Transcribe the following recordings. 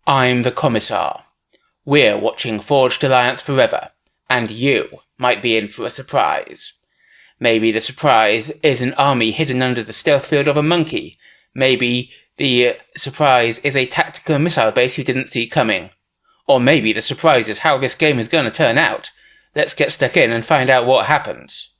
I'm the Commissar. We're watching Forged Alliance Forever, and you might be in for a surprise. Maybe the surprise is an army hidden under the stealth field of a monkey. Maybe the surprise is a tactical missile base you didn't see coming. Or maybe the surprise is how this game is going to turn out. Let's get stuck in and find out what happens.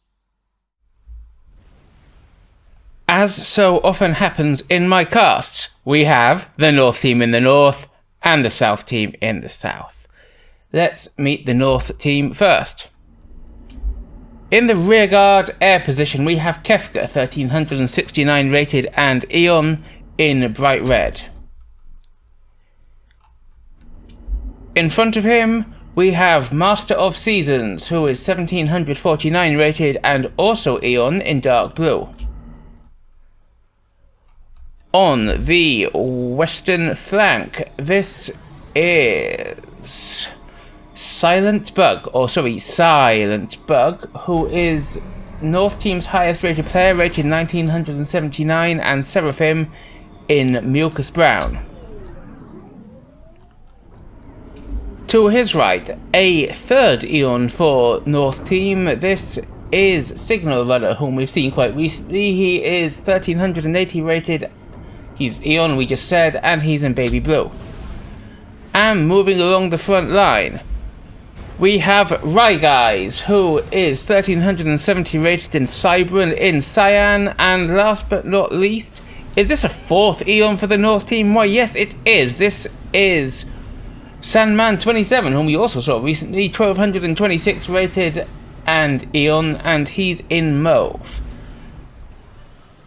As so often happens in my casts, we have the North team in the north and the South team in the south. Let's meet the North team first. In the rearguard air position we have Kefka, 1369 rated, and Eon in bright red. In front of him we have Master of Seasons, who is 1749 rated, and also Eon in dark blue. On the western flank, this is SiilentBug, who is North team's highest rated player, rated 1979, and Seraphim in Ilcux brown. To his right, a third Eon for North team. This is signalrunner, whom we've seen quite recently. He is 1380 rated. He's Eon, we just said, and he's in baby blue. And moving along the front line, we have RyGuys, who is 1370 rated in Cybran in cyan, and last but not least, is this a fourth Eon for the North team? Why, yes, it is. This is Sandman27, whom we also saw recently, 1226 rated and Eon, and he's in mauve.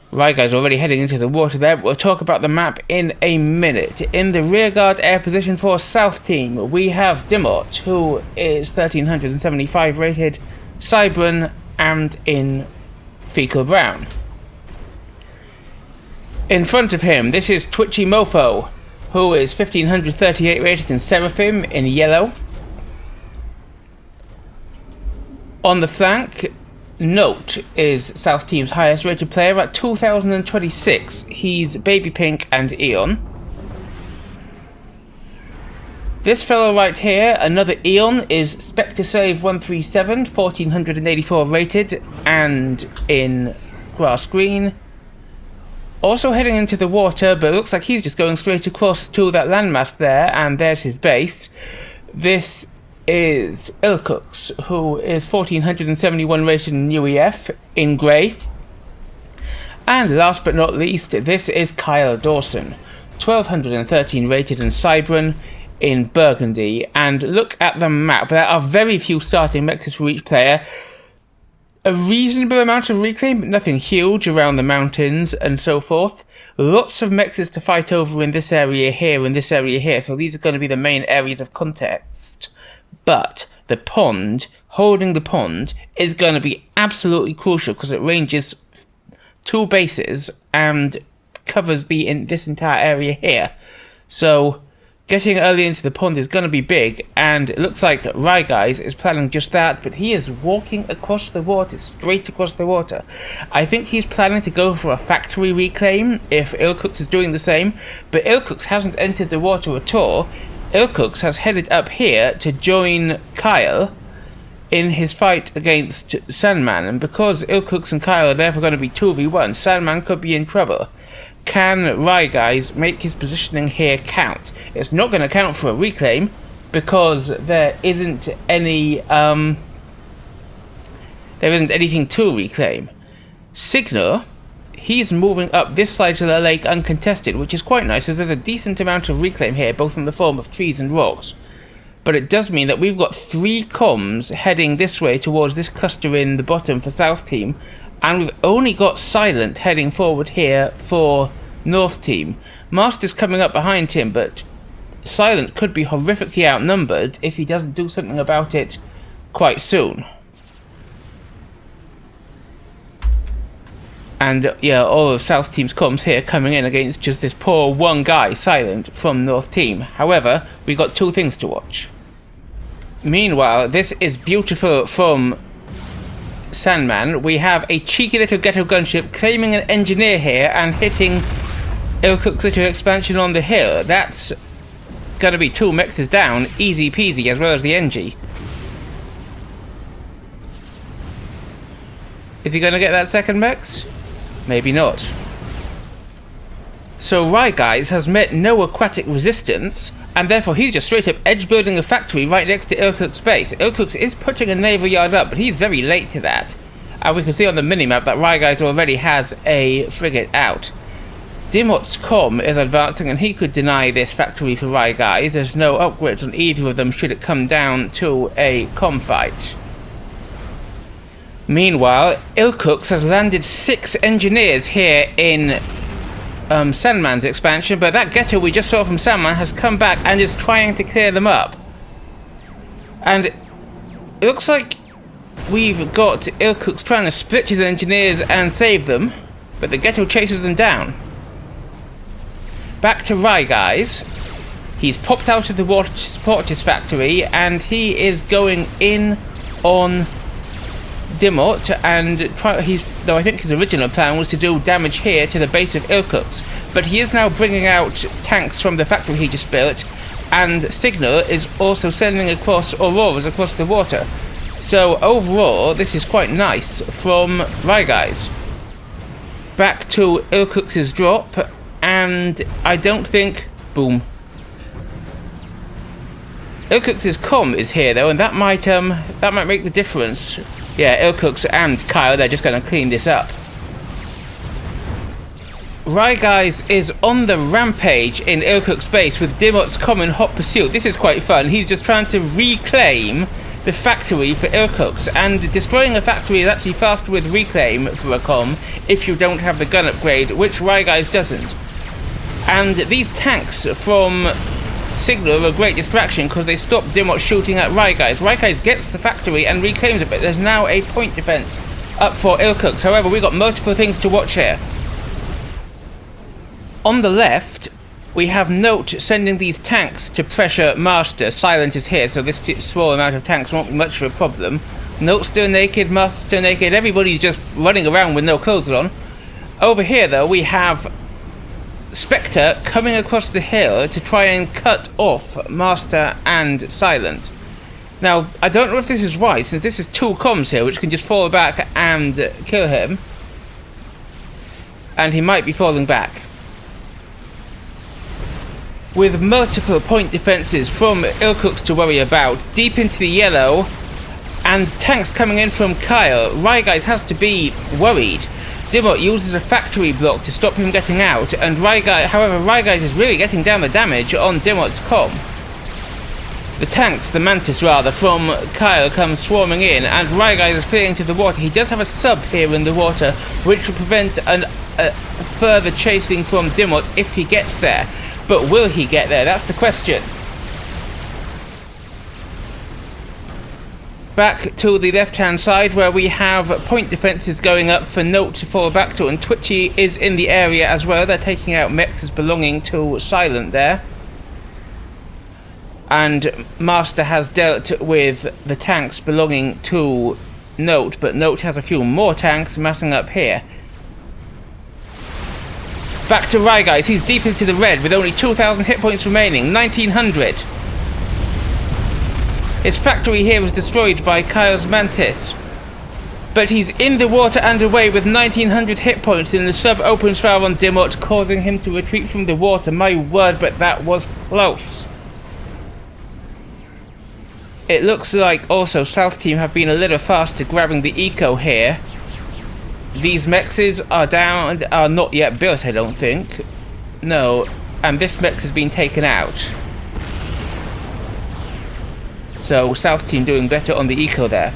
RyGuys already heading into the water there, but we'll talk about the map in a minute. In the rearguard air position for South team, we have Dimot, who is 1375 rated, Cybran, and in fecal brown. In front of him, this is TwitchyMofo, who is 1538 rated in Seraphim in yellow. On the flank, Note is South team's highest rated player at 2026. He's baby pink and Eon. This fellow right here, another Eon, is SpectreSlave137, 1484 rated and in grass green. Also heading into the water, but it looks like he's just going straight across to that landmass there, and there's his base. This is Ilcux, who is 1471 rated in UEF in grey. And last but not least, this is Kyle Dawson, 1213 rated in Cybran in burgundy. And look at the map, there are very few starting mechs for each player. A reasonable amount of reclaim, but nothing huge around the mountains and so forth. Lots of mechs to fight over in this area here and this area here, so these are going to be the main areas of context. But the pond, holding the pond, is going to be absolutely crucial because it ranges 2 bases and covers this entire area here. So getting early into the pond is going to be big, and it looks like RyGuys is planning just that, but he is walking across the water, straight across the water. I think he's planning to go for a factory reclaim if Ilcux is doing the same, but Ilcux hasn't entered the water at all. Ilcux has headed up here to join Kyle in his fight against Sandman, and because Ilcux and Kyle are therefore going to be 2v1, Sandman could be in trouble. Can RyGuys make his positioning here count? It's not going to count for a reclaim because there isn't anything to reclaim. Signal, he's moving up this side of the lake uncontested, which is quite nice as there's a decent amount of reclaim here, both in the form of trees and rocks. But it does mean that we've got 3 comms heading this way towards this cluster in the bottom for South team, and we've only got Silent heading forward here for North team. Master's coming up behind him, but Silent could be horrifically outnumbered if he doesn't do something about it quite soon. And yeah, all of South team's comms here coming in against just this poor one guy, Silent, from North team. However, we got 2 things to watch. Meanwhile, this is beautiful from Sandman. We have a cheeky little ghetto gunship claiming an engineer here and hitting Ilcux little expansion on the hill. That's gonna be 2 mexes down, easy peasy, as well as the NG. Is he gonna get that second mex? Maybe not. So RyGuys has met no aquatic resistance, and therefore he's just straight up edge building a factory right next to Ilcux base. Ilcux is putting a naval yard up, but he's very late to that. And we can see on the minimap that RyGuys already has a frigate out. Dimot's comm is advancing, and he could deny this factory for RyGuys. There's no upgrades on either of them should it come down to a comm fight. Meanwhile, Ilcux has landed 6 engineers here in Sandman's expansion, but that ghetto we just saw from Sandman has come back and is trying to clear them up. And it looks like we've got Ilcux trying to split his engineers and save them, but the ghetto chases them down. Back to RyGuys. He's popped out of the water to support his factory, and he is going in on Dimot, and though I think his original plan was to do damage here to the base of Ilcux, but he is now bringing out tanks from the factory he just built, and Signal is also sending across Auroras across the water. So overall, this is quite nice from RyGuys. Back to Ilcux's drop, and I don't think... boom. Ilcux's comm is here though, and that might make the difference. Yeah, Ilcux and Kyle, they're just going to clean this up. RyGuys is on the rampage in Ilcux base with Dimot's comm in hot pursuit. This is quite fun. He's just trying to reclaim the factory for Ilcux, and destroying a factory is actually faster with reclaim for a comm if you don't have the gun upgrade, which RyGuys doesn't. And these tanks from Signal are a great distraction because they stop Dimot shooting at RyGuys. RyGuys gets the factory and reclaims it, but there's now a point defense up for Ilcux. However, we've got multiple things to watch here. On the left, we have Note sending these tanks to pressure Master. Silent is here, so this small amount of tanks won't be much of a problem. Note's still naked, Master's still naked, everybody's just running around with no clothes on. Over here, though, we have Spectre coming across the hill to try and cut off Master and Silent. Now, I don't know if this is right, since this is 2 comms here, which can just fall back and kill him. And he might be falling back. With multiple point defenses from Ilcux to worry about, deep into the yellow, and tanks coming in from Kyle, RyGuys has to be worried. Dimot uses a factory block to stop him getting out, and RyGuys is really getting down the damage on Dimot's comm. The tanks, the Mantis rather, from Kyle come swarming in, and RyGuys is fleeing to the water. He does have a sub here in the water, which will prevent a further chasing from Dimot if he gets there. But will he get there? That's the question. Back to the left-hand side where we have point defenses going up for Note to fall back to, and Twitchy is in the area as well. They're taking out mexes belonging to Silent there. And Master has dealt with the tanks belonging to Note, but Note has a few more tanks massing up here. Back to RyGuys, he's deep into the red with only 2,000 hit points remaining, 1,900. His factory here was destroyed by Kyle's Mantis. But he's in the water and away with 1,900 hit points, and the sub opens fire on Dimot, causing him to retreat from the water. My word, but that was close. It looks like also South Team have been a little faster grabbing the eco here. These mexes are not yet built, I don't think. No, and this mex has been taken out. So South Team doing better on the eco there.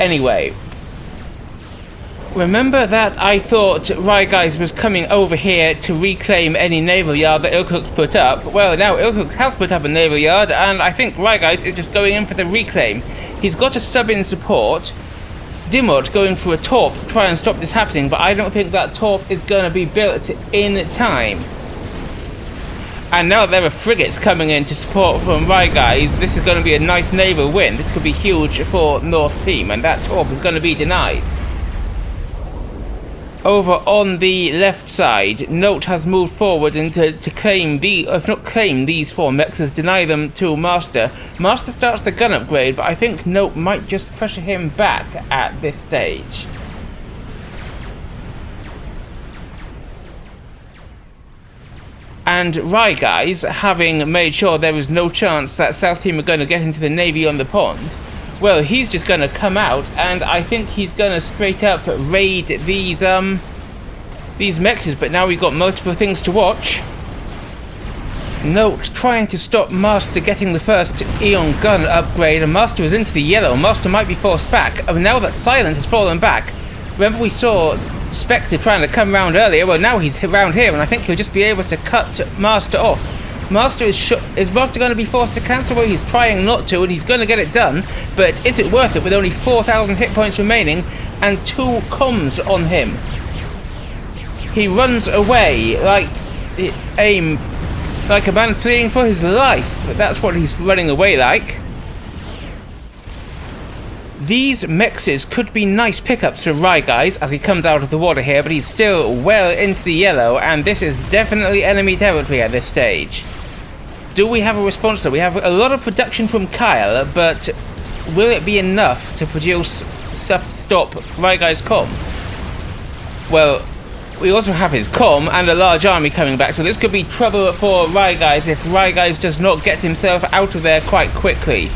Anyway, remember that I thought RyGuys was coming over here to reclaim any naval yard that Ilcux put up. Well, now Ilcux has put up a naval yard, and I think RyGuys is just going in for the reclaim. He's got a sub in support. Dimot going for a torp to try and stop this happening, but I don't think that torp is going to be built in time. And now there are frigates coming in to support from RyGuys. This is going to be a nice naval win. This could be huge for North Team, and that torp is going to be denied. Over on the left side, Note has moved forward and to claim if not claim these 4 mechs, deny them to Master. Master starts the gun upgrade, but I think Note might just pressure him back at this stage. And RyGuys, having made sure there is no chance that South Team are going to get into the Navy on the pond, well, he's just going to come out, and I think he's going to straight up raid these mechs, but now we've got multiple things to watch. Note trying to stop Master getting the first Eon gun upgrade, and Master is into the yellow. Master might be forced back. Now that Silent has fallen back, remember we saw Spectre trying to come round earlier? Well, now he's around here, and I think he'll just be able to cut Master off. Master is Master going to be forced to cancel? Well, he's trying not to, and he's going to get it done, but is it worth it with only 4,000 hit points remaining and 2 comms on him? He runs away like a man fleeing for his life. That's what he's running away like. These mexes could be nice pickups for RyGuys as he comes out of the water here, but he's still well into the yellow, and this is definitely enemy territory at this stage. Do we have a response though? We have a lot of production from Kyle, but will it be enough to produce stuff to stop RyGuys' comm? Well, we also have his comm and a large army coming back, so this could be trouble for RyGuys if RyGuys does not get himself out of there quite quickly.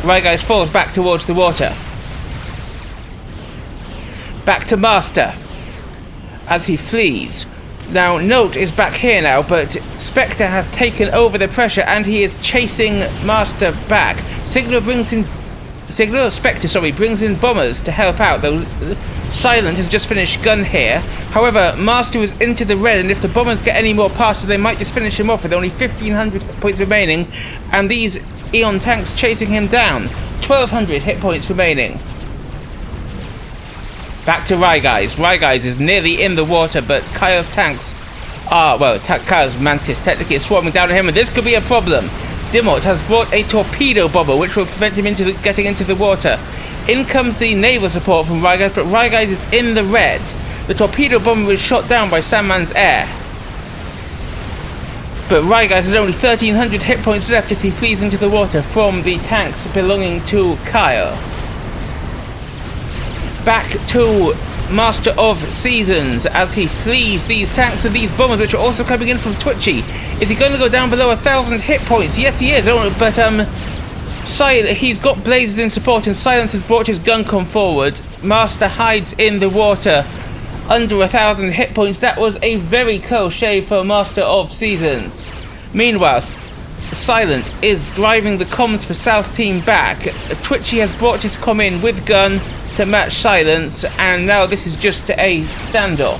RyGuys falls back towards the water. Back to Master as he flees. Now, Note is back here now, but Spectre has taken over the pressure and he is chasing Master back. Spectre brings in bombers to help out, though Silent has just finished gun here. However, Master is into the red, and if the bombers get any more passes, they might just finish him off with only 1,500 hit points remaining, and these Eon tanks chasing him down. 1,200 hit points remaining. Back to RyGuys. RyGuys is nearly in the water, but Kyle's tanks are, well, Kyle's Mantis technically is swarming down on him, and this could be a problem. Dimot has brought a torpedo bomber, which will prevent him getting into the water. In comes the naval support from RyGuys, but RyGuys is in the red. The torpedo bomber was shot down by Sandman's air. But RyGuys has only 1,300 hit points left as he flees into the water from the tanks belonging to Kyle. Back to Master of Seasons as he flees these tanks and these bombers, which are also coming in from Twitchy. Is he going to go down below 1,000 hit points? Yes, he is. But he's got Blazes in support, and Silent has brought his gun come forward. Master hides in the water under 1,000 hit points. That was a very close shave for Master of Seasons. Meanwhile, Silent is driving the comms for South Team back. Twitchy has brought his comm in with gun to match Silence, and now this is just a standoff.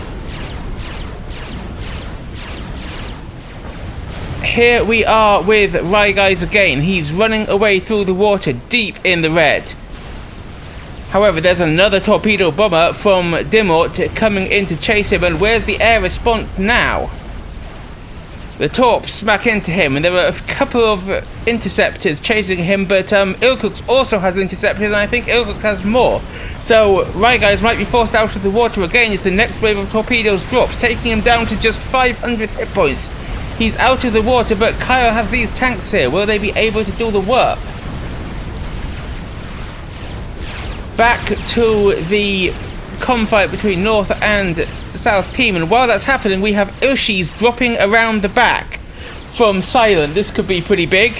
Here we are with RyGuys again. He's running away through the water deep in the red. However, there's another torpedo bomber from Dimot coming in to chase him, and where's the air response now? The torps smack into him, and there are a couple of interceptors chasing him, but Ilcux also has interceptors, and I think Ilcux has more. So RyGuys might be forced out of the water again as the next wave of torpedoes drops, taking him down to just 500 hit points. He's out of the water, but Kyle has these tanks here. Will they be able to do the work? Back to the comfight between North and South Team, and while that's happening, we have Ilcux dropping around the back from Silent. This could be pretty big.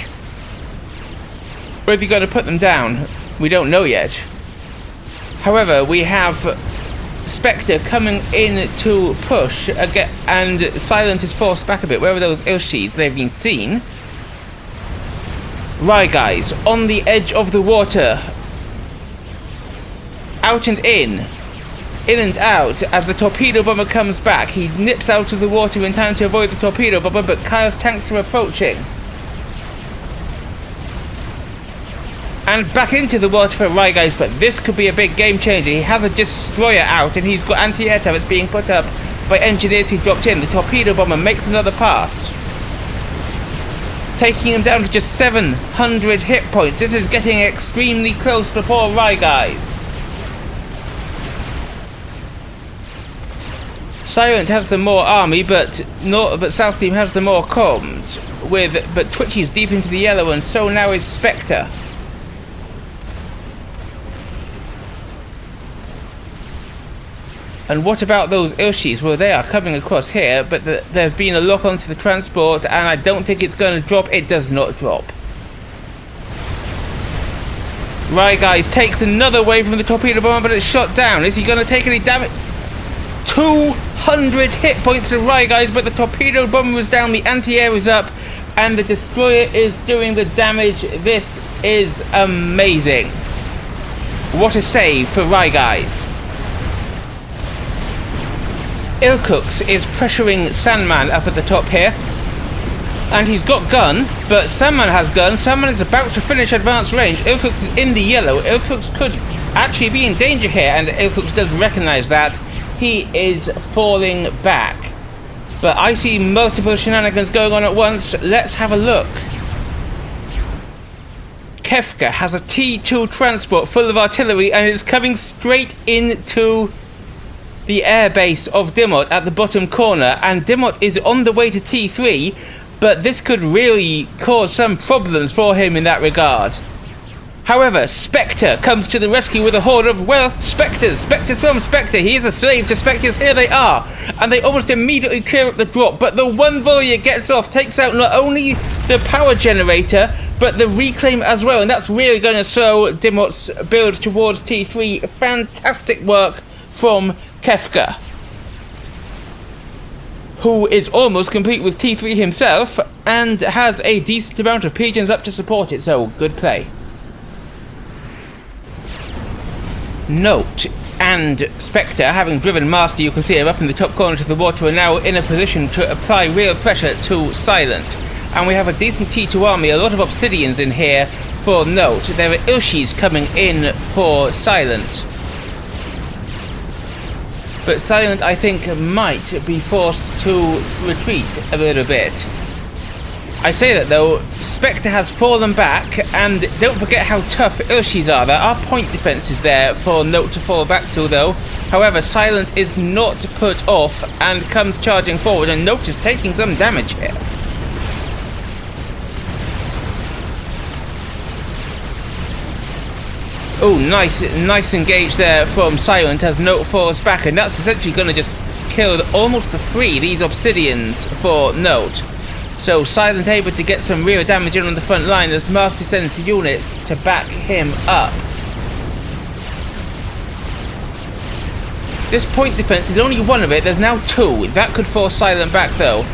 Where have you got to put them down? We don't know yet. However, we have Spectre coming in to push again, and Silent is forced back a bit. Where are those Ilcux? They've been seen. RyGuys on the edge of the water. Out and in and out as the torpedo bomber comes back. He nips out of the water in time to avoid the torpedo bomber, but Kyle's tanks are approaching. And back into the water for RyGuys, but this could be a big game changer. He has a destroyer out, and he's got anti-air turrets being put up by engineers he dropped in. The torpedo bomber makes another pass, taking him down to just 700 hit points. This is getting extremely close for poor RyGuys. Silent has the more army, but South Team has the more comms. But Twitchy's deep into the yellow, and so now is Spectre. And what about those Ilshis? Well, they are coming across here, but there's been a lock onto the transport, and I don't think it's going to drop. It does not drop. RyGuys takes another wave from the torpedo bomber, but it's shot down. Is he going to take any damage? 200 hit points to RyGuys, but the torpedo bomber was down, the anti-air is up, and the destroyer is doing the damage. This is amazing. What a save for RyGuys. Ilcux is pressuring Sandman up at the top here. And he's got gun, but Sandman has gun. Sandman is about to finish advanced range. Ilcux is in the yellow. Ilcux could actually be in danger here, and Ilcux does recognize that. He is falling back. But I see multiple shenanigans going on at once. Let's have a look. Kefka has a T2 transport full of artillery and is coming straight into the airbase of Dimot at the bottom corner, and Dimot is on the way to T3, but this could really cause some problems for him in that regard. However, Spectre comes to the rescue with a horde of, well, Spectres from Spectre. He is a slave to Spectres. Here they are, and they almost immediately clear up the drop, but the one volley gets off, takes out not only the power generator, but the reclaim as well, and that's really going to slow Dimot's build towards T3. Fantastic work from Kefka, who is almost complete with T3 himself and has a decent amount of pigeons up to support it, so good play. Note, and Spectre, having driven Master, you can see him up in the top corner to the water, are now in a position to apply real pressure to Silent. And we have a decent T2 army, a lot of Obsidians in here for Note. There are Ilshis coming in for Silent. But Silent, I think, might be forced to retreat a little bit. I say that though, Spectre has fallen back, and don't forget how tough Ilshis are. There are point defences there for Note to fall back to though. However, Silent is not put off and comes charging forward, and Note is taking some damage here. Oh, nice engage there from Silent as Note falls back, and that's essentially going to just kill almost the three, these Obsidians for Note. So Silent able to get some real damage in on the front line as Master sends units to back him up. This point defense is only one of it, there's now two. That could force Silent back though.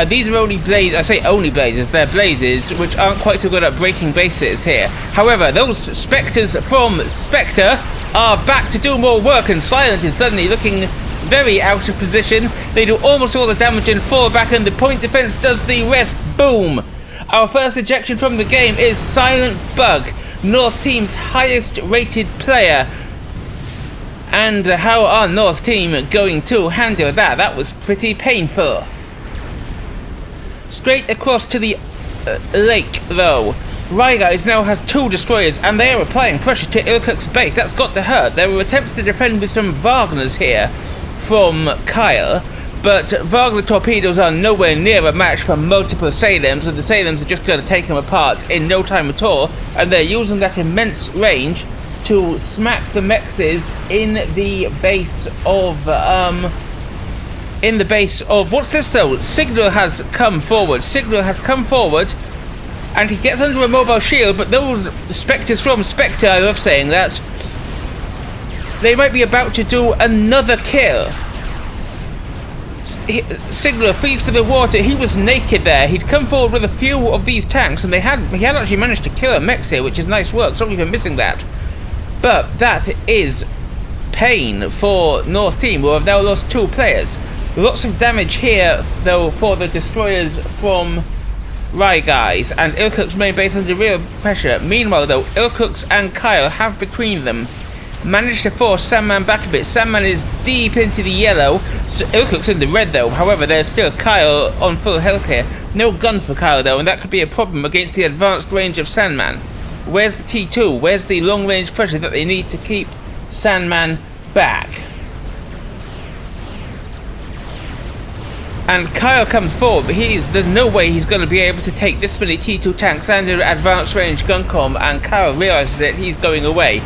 These are only blazes, I say only blazes, they're blazes which aren't quite so good at breaking bases here. However, those Spectres from Spectre are back to do more work, and Silent is suddenly looking very out of position. They do almost all the damage and fall back, and the point defense does the rest. Boom! Our first ejection from the game is SiilentBug, North Team's highest rated player. And how are North Team going to handle that? That was pretty painful. Straight across to the lake, though. RyGuys now has two destroyers, and they are applying pressure to Ilcux's base. That's got to hurt. There were attempts to defend with some Wagners here from Kyle, but Wagner torpedoes are nowhere near a match for multiple Sailents, and the Sailents are just going to take them apart in no time at all, and they're using that immense range to smack the Mexes in the base of... what's this though? Signal has come forward. And he gets under a mobile shield, but those Spectres from Spectre, I love saying that, they might be about to do another kill. Signal flees for the water. He was naked there. He'd come forward with a few of these tanks, and he had actually managed to kill a Mex here, which is nice work. Sorry for missing that. But that is pain for North Team, who have now lost two players. Lots of damage here, though, for the destroyers from RyGuys, and Ilcux main base under real pressure. Meanwhile, though, Ilcux and Kyle have between them managed to force Sandman back a bit. Sandman is deep into the yellow, so Ilcux in the red, though. However, there's still Kyle on full health here. No gun for Kyle, though, and that could be a problem against the advanced range of Sandman. Where's the T2? Where's the long-range pressure that they need to keep Sandman back? And Kyle comes forward, but there's no way he's going to be able to take this many T2 tanks and an advanced range guncom, and Kyle realizes that he's going away.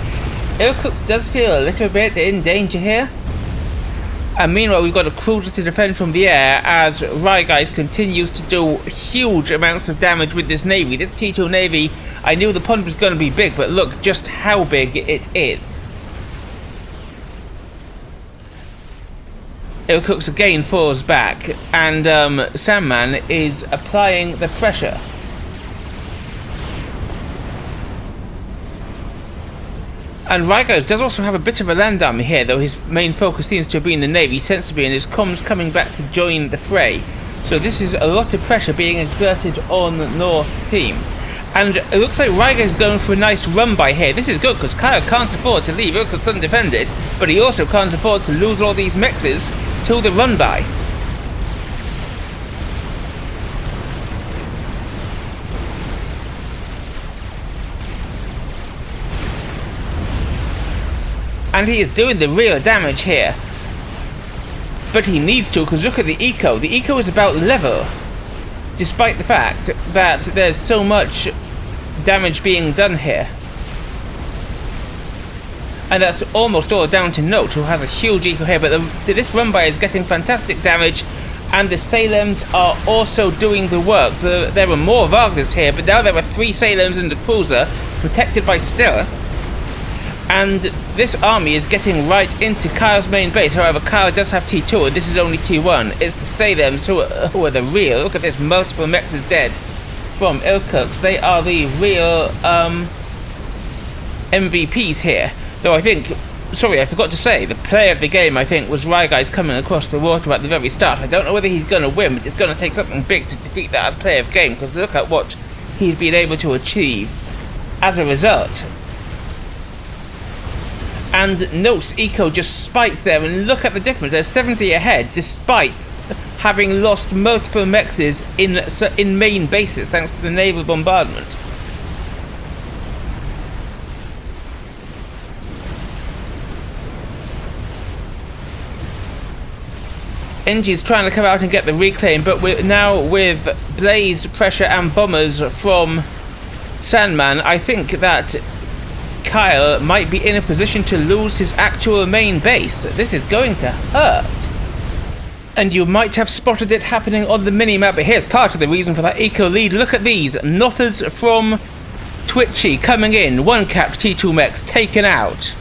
Ilcux does feel a little bit in danger here. And meanwhile, we've got a cruiser to defend from the air as RyGuys continues to do huge amounts of damage with this navy. This T2 navy, I knew the pond was going to be big, but look just how big it is. Ilcux again falls back, and Sandman is applying the pressure. And RyGuys does also have a bit of a land army here, though his main focus seems to have been the navy, sensibly, and his comms coming back to join the fray. So this is a lot of pressure being exerted on the North team. And it looks like RyGuys is going for a nice run by here. This is good, because Kyle can't afford to leave Ilcux undefended, but he also can't afford to lose all these mexes till the run by. And he is doing the real damage here. But he needs to, because look at the eco. The eco is about level, despite the fact that there's so much damage being done here. And that's almost all down to Note, who has a huge eco here, but this run-by is getting fantastic damage, and the Salems are also doing the work. There were more Wagners here, but now there are 3 Salems and a cruiser, protected by stealth, and this army is getting right into Kyle's main base. However, Kyle does have T2, and this is only T1. It's the Salems who are the real. Look at this, multiple mechs is dead from Ilcux. They are the real MVPs here. Though I think, sorry, I forgot to say, the player of the game, I think, was RyGuys coming across the water at the very start. I don't know whether he's going to win, but it's going to take something big to defeat that player of game, because look at what he's been able to achieve as a result. And Note's eco just spiked there, and look at the difference. They're 70 ahead, despite having lost multiple mexes in main bases, thanks to the naval bombardment. Engie's trying to come out and get the reclaim, but now with blaze, pressure and bombers from Sandman, I think that Kyle might be in a position to lose his actual main base. This is going to hurt. And you might have spotted it happening on the mini-map, but here's part of the reason for that eco lead. Look at these. Nothers from Twitchy coming in. 1 capped T2 mechs taken out.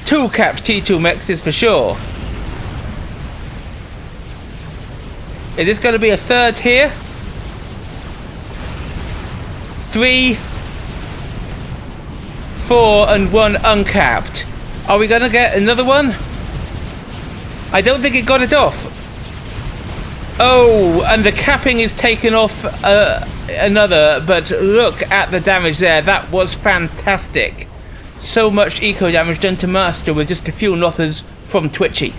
2 capped T2 mechs is for sure. Is this going to be a third here? 3, 4 and 1 uncapped. Are we going to get another one? I don't think it got it off. Oh, and the capping is taken off another, but look at the damage there. That was fantastic. So much eco damage done to Master with just a few nothers from Twitchy.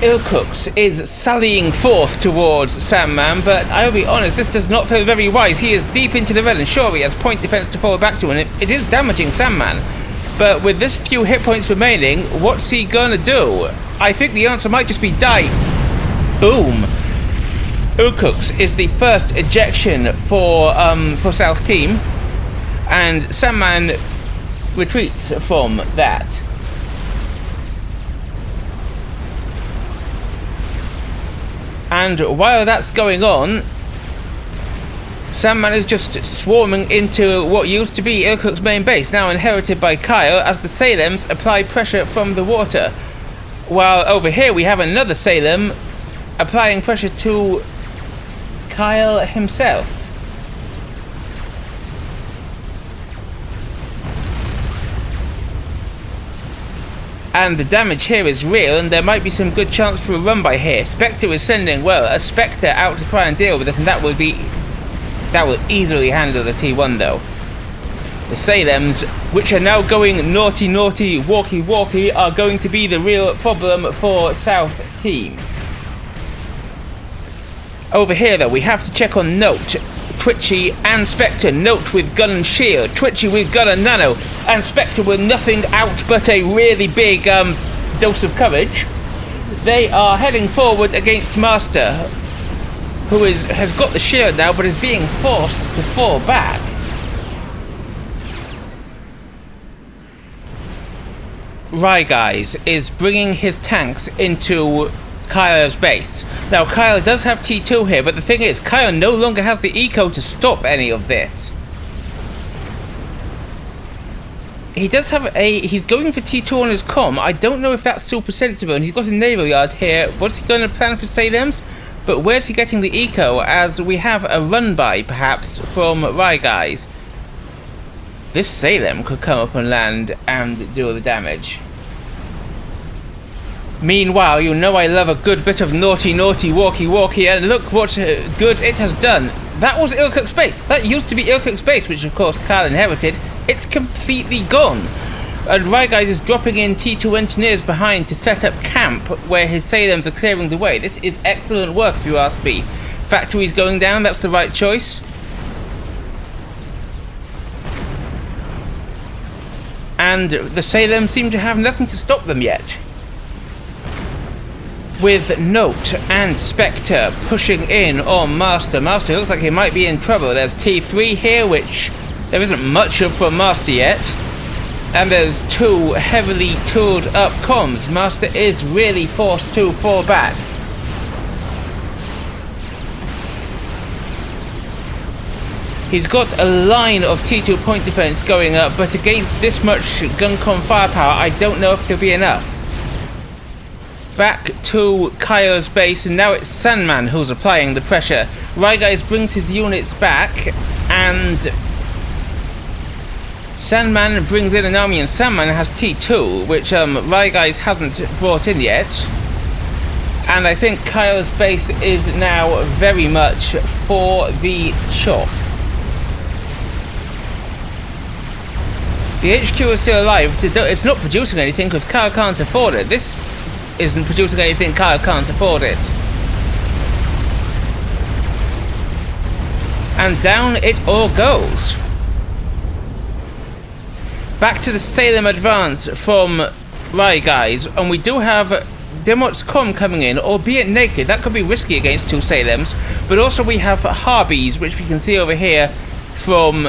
Ilcux is sallying forth towards Sandman, but I'll be honest, this does not feel very wise. He is deep into the red, and sure, he has point defense to fall back to, and it is damaging Sandman. But with this few hit points remaining, what's he gonna do? I think the answer might just be die. Boom. Ilcux is the first ejection for South Team, and Sandman retreats from that. And while that's going on, Sandman is just swarming into what used to be Ilcux's main base, now inherited by Kyle, as the Salems apply pressure from the water. While over here we have another Salem applying pressure to Kyle himself. And the damage here is real, and there might be some good chance for a run by here. Spectre is sending, well, a Spectre out to try and deal with it, and that will easily handle the T1 though. The Salems, which are now going naughty naughty, walkie walkie, are going to be the real problem for South Team. Over here though, we have to check on Note, Twitchy and Spectre. Note with gun and shield, Twitchy with gun and nano, and Spectre with nothing out but a really big dose of courage. They are heading forward against Master, who has got the shield now, but is being forced to fall back. RyGuys is bringing his tanks into Kyle's base. Now, Kyle does have T2 here, but the thing is, Kyle no longer has the eco to stop any of this. He does have he's going for T2 on his comm. I don't know if that's super sensible, and he's got a naval yard here. What's he going to plan for Salem's? But where's he getting the eco, as we have a run-by, perhaps, from RyGuys? This Salem could come up and land and do the damage. Meanwhile, you know I love a good bit of naughty walkie-walkie, and look what good it has done. That was Ilcux base. That used to be Ilcux base, which of course Kyle inherited. It's completely gone. And RyGuys is dropping in T2 engineers behind to set up camp where his Salems are clearing the way. This is excellent work, if you ask me. Factories going down, that's the right choice. And the Salem seem to have nothing to stop them yet. With Note and Spectre pushing in on Master. Master looks like he might be in trouble. There's T3 here, which there isn't much of from Master yet. And there's two heavily tooled up comms. Master is really forced to fall back. He's got a line of T2 point defense going up, but against this much GunCon firepower, I don't know if it'll be enough. Back to Kyle's base, and now it's Sandman who's applying the pressure. RyGuys brings his units back, and Sandman brings in an army, and Sandman has T2, which RyGuys hasn't brought in yet. And I think Kyle's base is now very much for the chop. The HQ is still alive. It's not producing anything because Kyle can't afford it. This isn't producing anything, Kyle can't afford it. And down it all goes. Back to the Salem advance from RyGuys, and we do have Dimot's comm coming in, albeit naked. That could be risky against two Salems, but also we have Harbies, which we can see over here from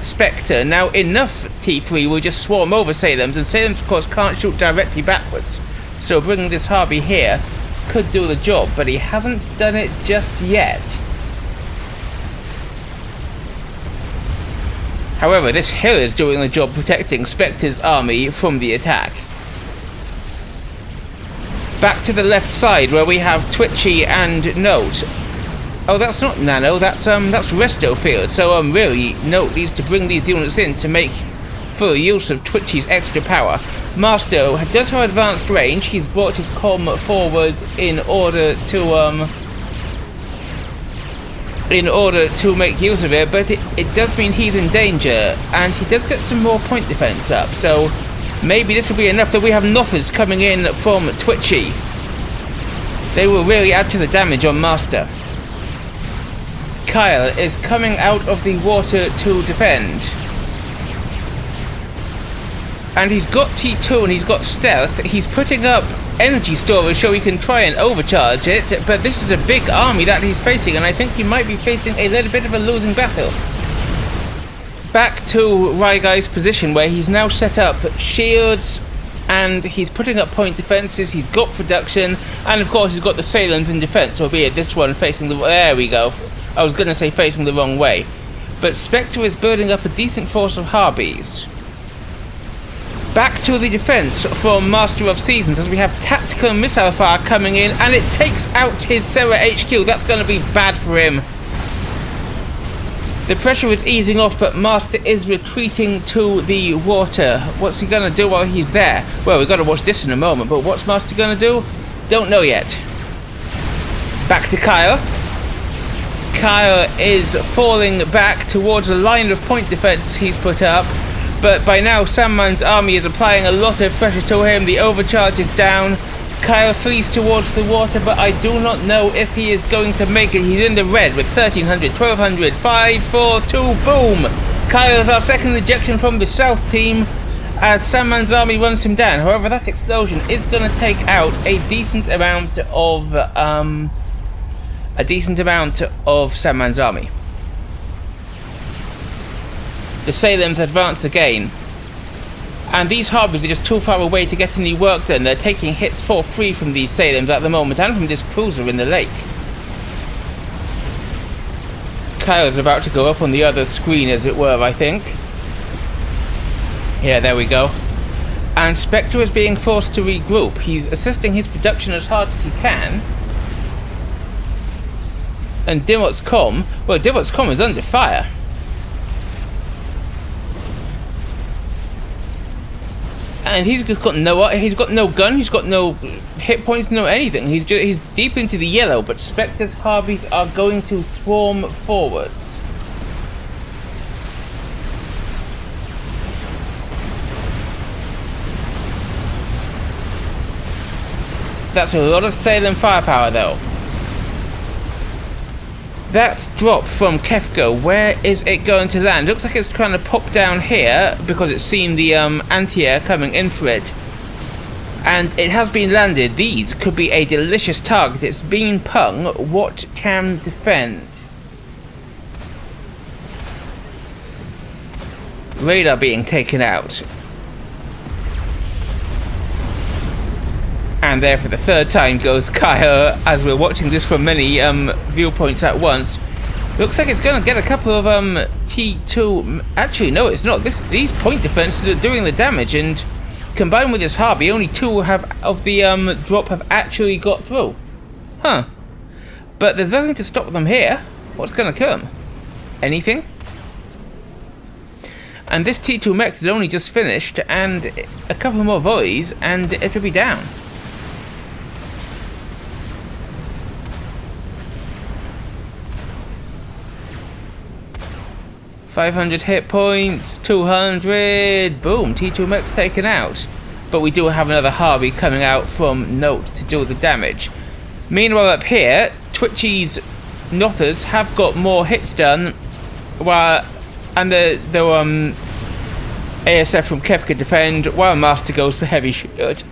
Spectre. Now enough T3 will just swarm over Salems, and Salems of course can't shoot directly backwards. So bringing this Harby here could do the job, but he hasn't done it just yet. However, this hill is doing the job protecting Spectre's army from the attack. Back to the left side where we have Twitchy and Note. Oh, that's not Nano, that's Resto Field. So really, Note needs to bring these units in to make full use of Twitchy's extra power. Master does have advanced range. He's brought his comm forward in order to make use of it, but it does mean he's in danger, and he does get some more point defense up, so maybe this will be enough. That we have Nothers coming in from Twitchy. They will really add to the damage on Master. Kyle is coming out of the water to defend. And he's got T2 and he's got stealth. He's putting up energy storage so he can try and overcharge it, but this is a big army that he's facing, and I think he might be facing a little bit of a losing battle. Back to RyGuys' position where he's now set up shields and he's putting up point defenses. He's got production, and of course he's got the Salems in defense, albeit this one facing the... There we go. I was going to say facing the wrong way. But Spectre is building up a decent force of Harbies. Back to the defense from Master of Seasons as we have tactical missile fire coming in, and it takes out his Serra HQ. That's going to be bad for him. The pressure is easing off, but Master is retreating to the water. What's he going to do while he's there? Well, we've got to watch this in a moment, but what's Master going to do? Don't know yet. Back to Kyle. Kyle is falling back towards a line of point defense he's put up. But by now, Sandman's army is applying a lot of pressure to him. The overcharge is down. Kyle flees towards the water, but I do not know if he is going to make it. He's in the red with 1300, 1200, 5, 4, 2, boom! Kyle's our second ejection from the south team, as Sandman's army runs him down. However, that explosion is going to take out a decent amount of Sandman's army. The Sailents advance again, and these harbours are just too far away to get any work done. They're taking hits for free from these Sailents at the moment, and from this cruiser in the lake. Kyle's about to go up on the other screen, as it were, I think. Yeah, there we go. And Spectre is being forced to regroup. He's assisting his production as hard as he can. And Dimot's comm, well, Dimot's comm is under fire. And he's got no gun, he's got no hit points, no anything. He's deep into the yellow, but Spectre's harpies are going to swarm forwards. That's a lot of Salem firepower, though. That drop from Kefka, where is it going to land? Looks like it's trying to pop down here because it's seen the anti-air coming in for it. And it has been landed. These could be a delicious target. It's been pung. What can defend? Radar being taken out. And there for the third time goes Kaya, as we're watching this from many viewpoints at once. Looks like it's going to get a couple of T2... Actually, no, it's not. These point defenses are doing the damage, and combined with this Harpy, only 2 of the drop have actually got through. Huh. But there's nothing to stop them here. What's going to come? Anything? And this T2 mech is only just finished, and a couple more volleys, and it'll be down. $500 hit points, 200, boom, T2 mech's taken out. But we do have another Harvey coming out from Note to do the damage. Meanwhile up here, Twitchy's Nothers have got more hits done, and the ASF from Kefka defend, while Master goes for heavy shield.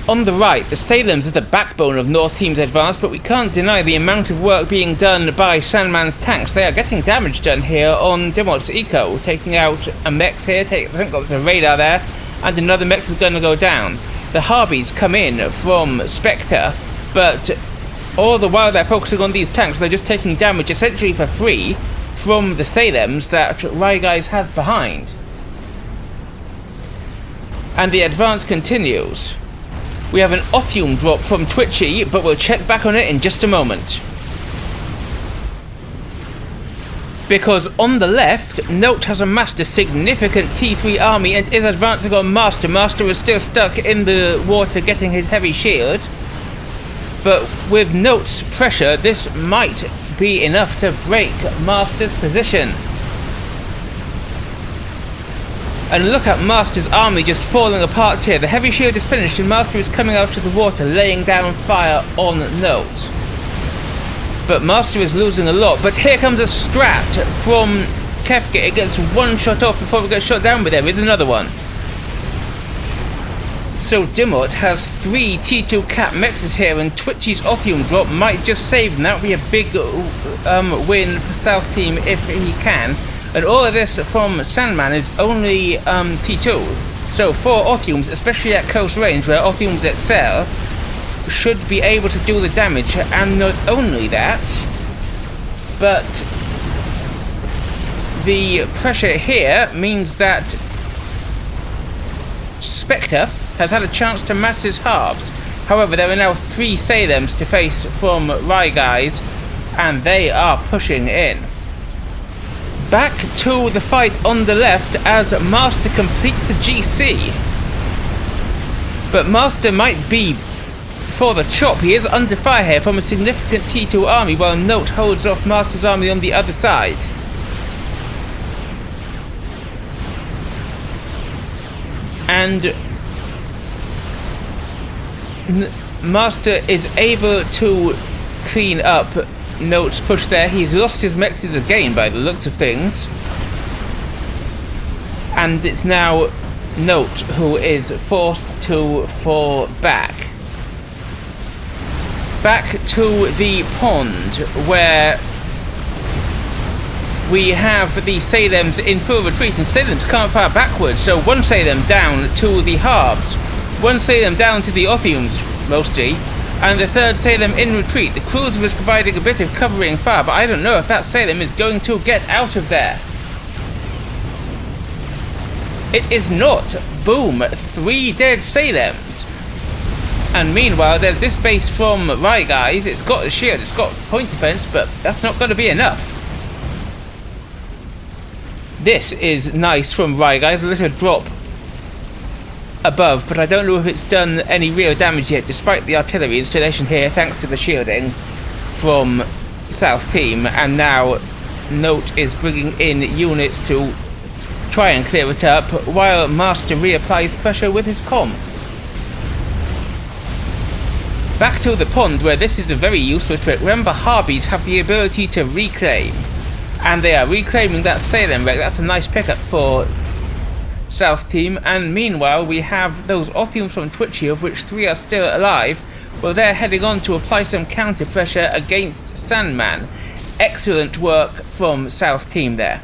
On the right, the Salems are the backbone of North Team's advance, but we can't deny the amount of work being done by Sandman's tanks. They are getting damage done here on Dimot's Eco, taking out a mech here, I think there's a radar there, and another mech is going to go down. The Harbies come in from Spectre, but all the while they're focusing on these tanks, they're just taking damage essentially for free from the Salems that RyGuys has behind. And the advance continues. We have an Ophium drop from Twitchy, but we'll check back on it in just a moment. Because on the left, Note has amassed a significant T3 army and is advancing on Master. Master is still stuck in the water getting his heavy shield. But with Note's pressure, this might be enough to break Master's position. And look at Master's army just falling apart here. The heavy shield is finished and Master is coming out of the water, laying down fire on Note. But Master is losing a lot. But here comes a strat from Kefka. It gets one shot off before it gets shot down, but there is another one. So Dimot has 3 T2 Cat mexes here, and Twitchy's Ophium drop might just save them. That would be a big win for South Team if he can. And all of this from Sandman is only T2. So 4 Ophiums, especially at close range where Ophiums excel, should be able to do the damage. And not only that, but the pressure here means that Spectre has had a chance to mass his halves. However, there are now 3 Salems to face from RyGuys, and they are pushing in. Back to the fight on the left as Master completes the GC. But Master might be for the chop. He is under fire here from a significant T2 army, while Note holds off Master's army on the other side. And Master is able to clean up Note's push there. He's lost his mexes again by the looks of things. and it's now Note who is forced to fall back. Back to the pond, where we have the Sailents in full retreat, and Sailents can't fire backwards, so one Sailent down to the Harbs, one Sailent down to the Othiums, mostly, and the third Sailent in retreat. The cruiser is providing a bit of covering fire, but I don't know if that Sailent is going to get out of there. It is not. Boom. 3 dead Sailents. And meanwhile, there's this base from RyGuys. It's got a shield, it's got point defense, but that's not going to be enough. This is nice from RyGuys. A little drop above, but I don't know if it's done any real damage yet, despite the artillery installation here, thanks to the shielding from South Team. And now Note is bringing in units to try and clear it up, while Master reapplies pressure with his comm. Back to the pond, where this is a very useful trick. Remember, Harpies have the ability to reclaim, and they are reclaiming that Sailent wreck. That's a nice pickup for South Team. And meanwhile, we have those Othiums from Twitchy, of which 3 are still alive. Well, they're heading on to apply some counter pressure against Sandman. Excellent work from South Team there.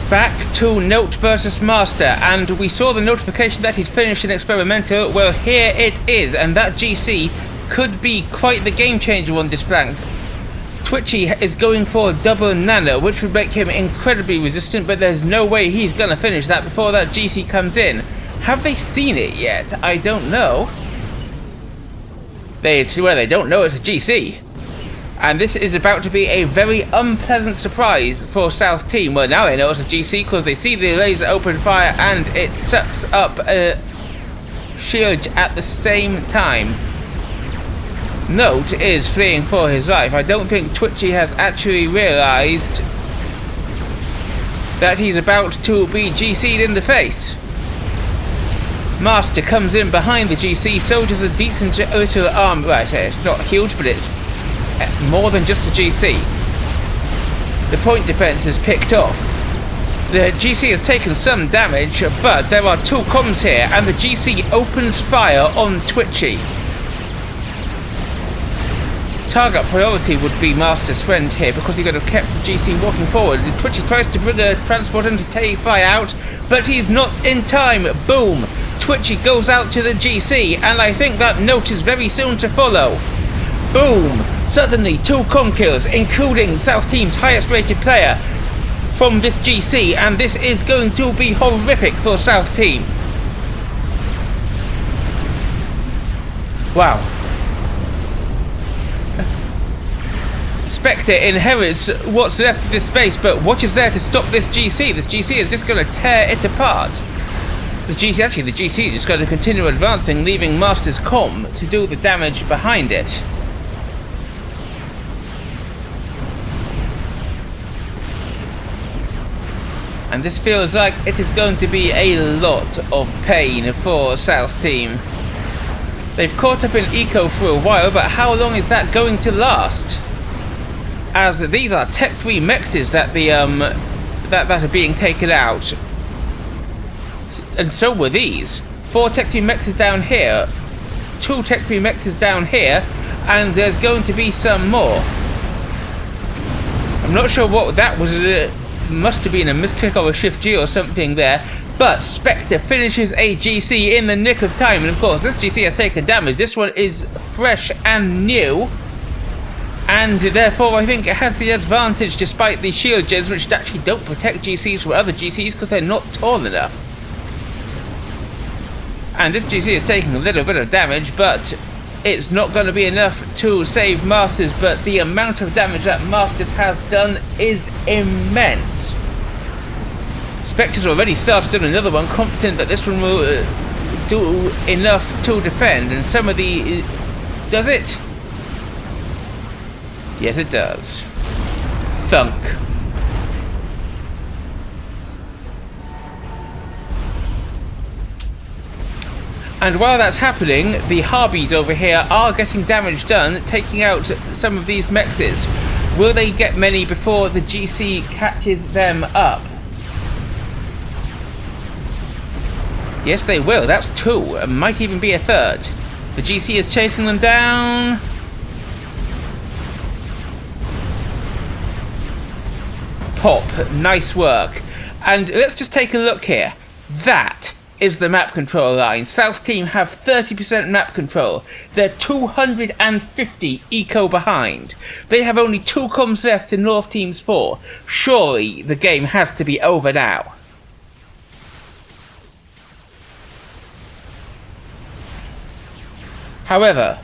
Back to Note versus Master, and we saw the notification that he'd finished an experimental. Well, here it is, and that GC could be quite the game changer on this flank. Twitchy is going for double nano, which would make him incredibly resistant, but there's no way he's gonna finish that before that GC comes in. Have they seen it yet? I don't know. They don't know it's a GC. And this is about to be a very unpleasant surprise for South Team. Well, now they know it's a GC because they see the laser open fire and it sucks up a shield at the same time. Note is fleeing for his life. I don't think Twitchy has actually realised that he's about to be GC'd in the face. Master comes in behind the GC, soldiers a decent little arm. Right, it's not huge, but it's more than just a GC. The point defense is picked off. The GC has taken some damage, but there are 2 comms here, and the GC opens fire on Twitchy. Target priority would be Master's friend here, because he could have kept the GC walking forward. Twitchy tries to bring a transport in to take fire out, but he's not in time. Boom! Twitchy goes out to the GC, and I think that Note is very soon to follow. Boom! Suddenly 2 comm kills, including South Team's highest rated player from this GC, and this is going to be horrific for South Team. Wow. Spectre inherits what's left of this base, but what is there to stop this GC? This GC is just going to tear it apart. The GC is just going to continue advancing, leaving Master's comm to do the damage behind it. And this feels like it is going to be a lot of pain for South Team. They've caught up in Eco for a while, but how long is that going to last? As these are tech-free mexes that that are being taken out. And so were these. 4 tech-free mexes down here, 2 tech-free mexes down here, and there's going to be some more. I'm not sure what that was. Must have been a misclick or a shift G or something there, but Spectre finishes a GC in the nick of time, and of course this GC has taken damage. This one is fresh and new, and therefore I think it has the advantage despite the shield gens, which actually don't protect GCs from other GCs because they're not tall enough. And this GC is taking a little bit of damage, but it's not going to be enough to save Masters, but the amount of damage that Masters has done is immense. Spectre's already started on another one, confident that this one will do enough to defend, and some of the... does it? Yes, it does. Thunk. And while that's happening, the Harpies over here are getting damage done, taking out some of these mexes. Will they get many before the GC catches them up? Yes, they will. That's 2. It might even be a 3rd. The GC is chasing them down. Pop. Nice work. And let's just take a look here. That is the map control line. South team have 30% map control. They're 250 eco behind. They have only 2 comms left to North team's 4. Surely the game has to be over now. However,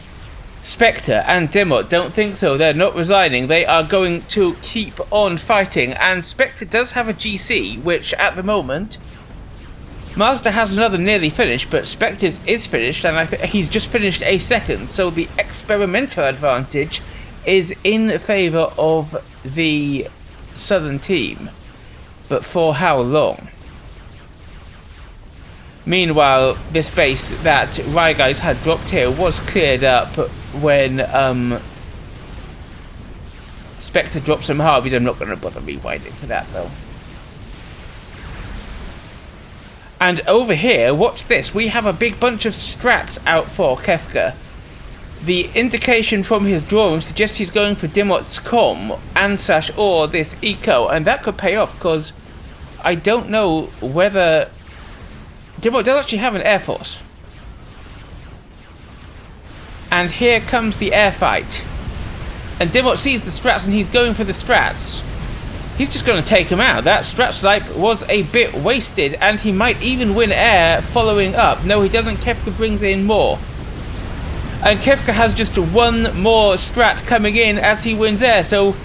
Spectre and Dimot don't think so. They're not resigning. They are going to keep on fighting. And Spectre does have a GC, which at the moment, Master has another nearly finished, but Spectre's is finished, and he's just finished a 2nd. So the experimental advantage is in favour of the Southern team. But for how long? Meanwhile, this base that RyGuys had dropped here was cleared up when Spectre dropped some Harveys. I'm not going to bother rewinding for that though. And over here, watch this. We have a big bunch of strats out for Kefka. The indication from his drawing suggests he's going for Dimot's comm, Ansash, or this eco, and that could pay off because I don't know whether Dimot does actually have an air force. And here comes the air fight. And Dimot sees the strats and he's going for the strats. He's just going to take him out. That strat snipe was a bit wasted and he might even win air following up. No, he doesn't. Kefka brings in more. And Kefka has just 1 more strat coming in as he wins air. So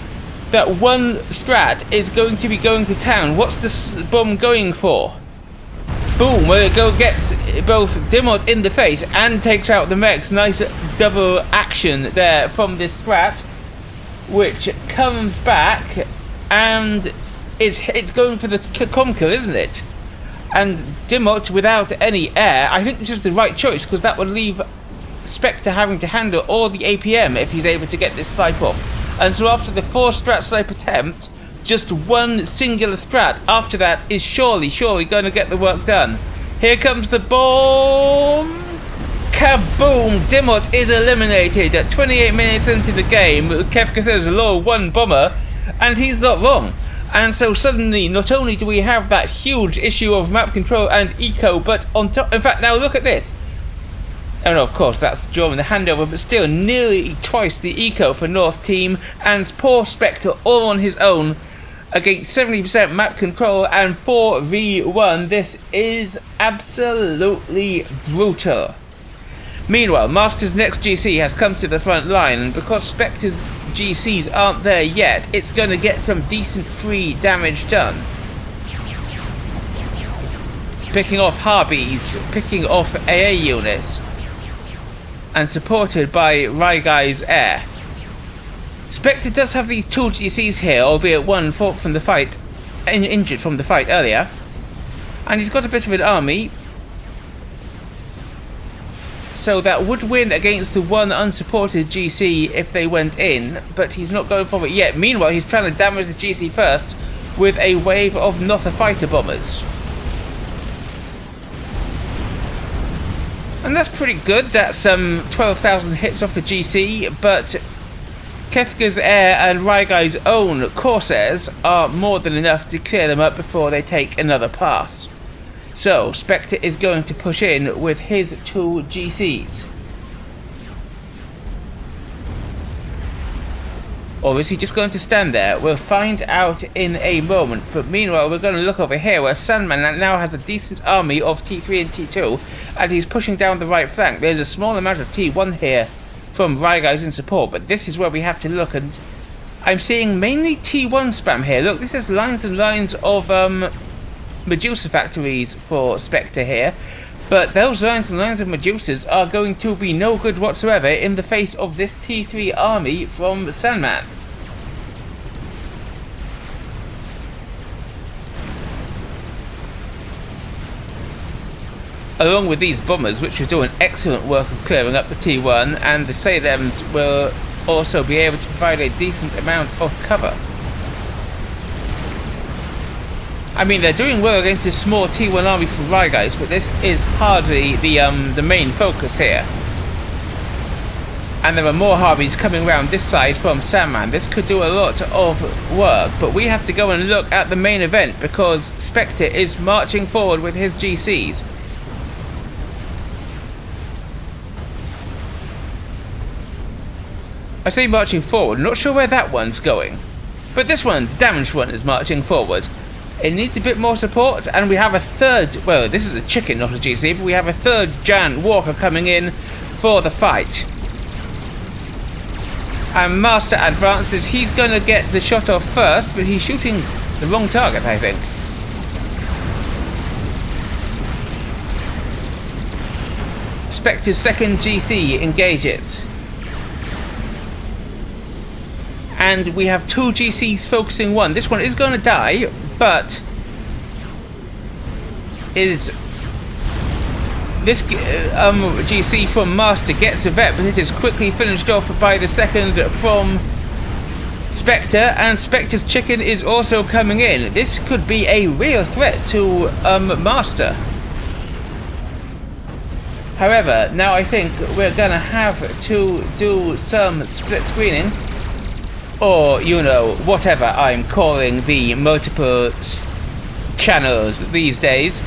that 1 strat is going to be going to town. What's this bomb going for? Boom, well, it gets both Dimot in the face and takes out the mechs. Nice double action there from this strat, which comes back and it's going for the comm kill, isn't it? And Dimot without any air, I think this is the right choice because that would leave Spectre having to handle all the APM if he's able to get this snipe off. And so after the 4 strat snipe attempt, just 1 singular strat after that is surely going to get the work done. Here comes the bomb. Kaboom! Dimot is eliminated at 28 minutes into the game. Kefka says low 1 bomber, and he's not wrong. And so suddenly, not only do we have that huge issue of map control and eco, but on top, in fact, now look at this. Oh no, of course, that's during the handover, but still nearly twice the eco for North team, and poor Spectre all on his own against 70% map control and 4v1. This is absolutely brutal. Meanwhile, Master's next GC has come to the front line, and because Spectre's GCs aren't there yet, it's going to get some decent free damage done. Picking off Harpies, picking off AA units, and supported by RyGuys air. Spectre does have these 2 GCs here, albeit 1 fought from the fight, injured from the fight earlier. And he's got a bit of an army, so that would win against the 1 unsupported GC if they went in, but he's not going for it yet. Meanwhile, he's trying to damage the GC first with a wave of Notha fighter bombers. And that's pretty good. That's 12,000 hits off the GC, but Kefka's air and RyGuys' own Corsairs are more than enough to clear them up before they take another pass. So, Spectre is going to push in with his 2 GCs. Or is he just going to stand there? We'll find out in a moment. But meanwhile, we're going to look over here where Sandman now has a decent army of T3 and T2, and he's pushing down the right flank. There's a small amount of T1 here from RyGuys in support, but this is where we have to look, and I'm seeing mainly T1 spam here. Look, this is lines and lines of Medusa factories for Spectre here, but those lines and lines of Medusas are going to be no good whatsoever in the face of this T3 army from Sandman. Along with these bombers, which are doing excellent work of clearing up the T1, and the Salems will also be able to provide a decent amount of cover. I mean, they're doing well against this small T1 army from RyGuys, but this is hardly the main focus here. And there are more Harbies coming around this side from Sandman. This could do a lot of work, but we have to go and look at the main event because Spectre is marching forward with his GCs. I say marching forward, not sure where that one's going. But this one, the damaged one, is marching forward. It needs a bit more support, and we have a third, well, this is a chicken, not a GC, but we have a third giant walker coming in for the fight. And Master advances. He's going to get the shot off first, but he's shooting the wrong target, I think. Spectre's second GC engages. And we have two GCs focusing one. This one is going to die, but is this GC from Master gets a vet, but it is quickly finished off by the second from Spectre, and Spectre's chicken is also coming in. This could be a real threat to Master. However, now I think we're gonna have to do some split screening, or, you know, whatever I'm calling the multiple channels these days,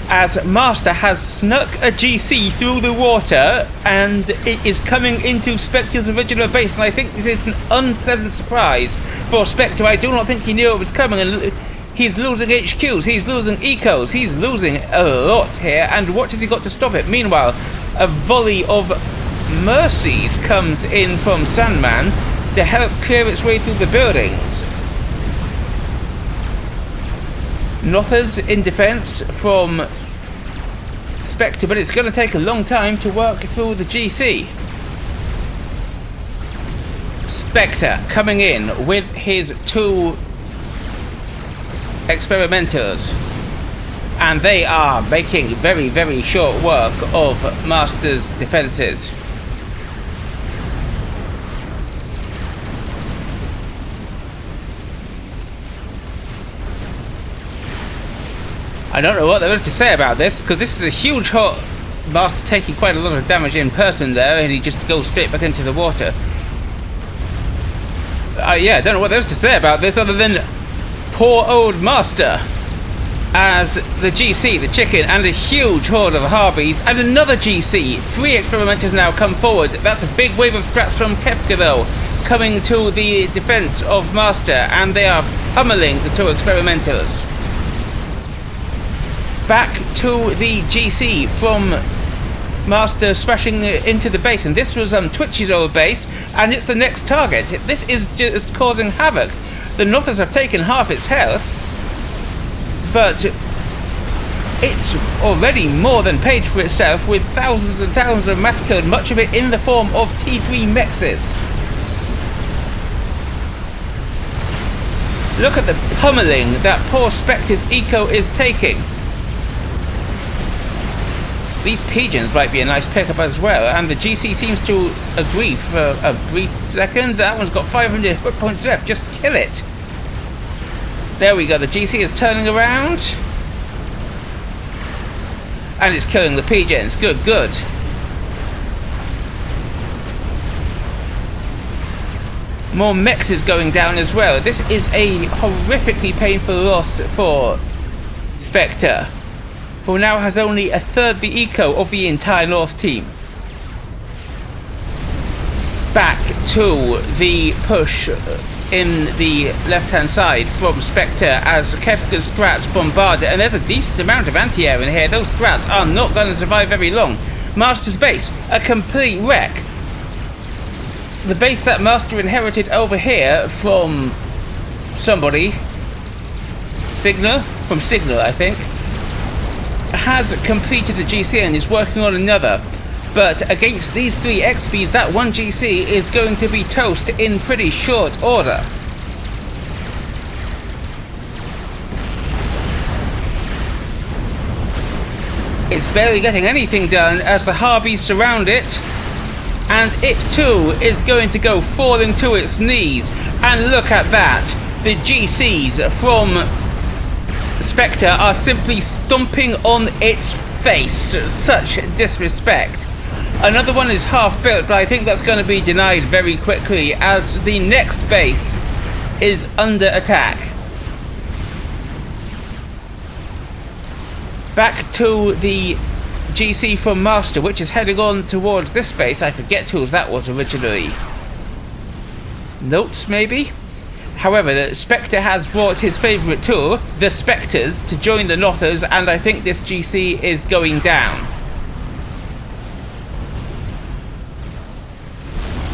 as Master has snuck a GC through the water and it is coming into Spectre's original base, and I think this is an unpleasant surprise for Spectre. I do not think he knew it was coming, and he's losing HQs, he's losing ecos, he's losing a lot here, and what has he got to stop it? Meanwhile, a volley of mercies comes in from Sandman to help clear its way through the buildings. Nothers in defense from Spectre, but it's going to take a long time to work through the GC. Spectre coming in with his two experimenters, and they are making very, very short work of Master's defenses. I don't know what there is to say about this, because this is a huge hot. Master taking quite a lot of damage in person there, and he just goes straight back into the water. Yeah, I don't know what there is to say about this other than poor old Master, as the GC, the chicken, and a huge horde of Harbies, and another GC. 3 experimenters now come forward. That's a big wave of scraps from Kefka, though, coming to the defense of Master, and they are pummeling the 2 experimenters. Back to the GC from Master smashing into the base, and this was Twitchy's old base, and it's the next target. This is just causing havoc. The Nothers have taken half its health, but it's already more than paid for itself, with thousands and thousands of mass killed, much of it in the form of T3 mexes. Look at the pummeling that poor Spectre's eco is taking. These pigeons might be a nice pickup as well, and the GC seems to agree for a brief second. That one's got 500 hit points left. Just kill it. There we go. The GC is turning around, and it's killing the pigeons. Good, good. More mechs is going down as well. This is a horrifically painful loss for Spectre, who now has only a third the eco of the entire North team. Back to the push in the left-hand side from Spectre as Kefka's strats bombard it, and there's a decent amount of anti-air in here. Those strats are not going to survive very long. Master's base, a complete wreck. The base that Master inherited over here from somebody, from Signal, I think, has completed a GC and is working on another, but against these 3 XPs, that one GC is going to be toast in pretty short order. It's barely getting anything done as the Harbies surround it, and it too is going to go falling to its knees. And look at that, the GCs from Spectre are simply stomping on its face. Such disrespect. Another one is half built, but I think that's going to be denied very quickly as the next base is under attack. Back to the GC from Master, which is heading on towards this base. I forget whose that was originally. Notes, maybe? However, the Spectre has brought his favourite tool, the Spectres, to join the Nothers, and I think this GC is going down.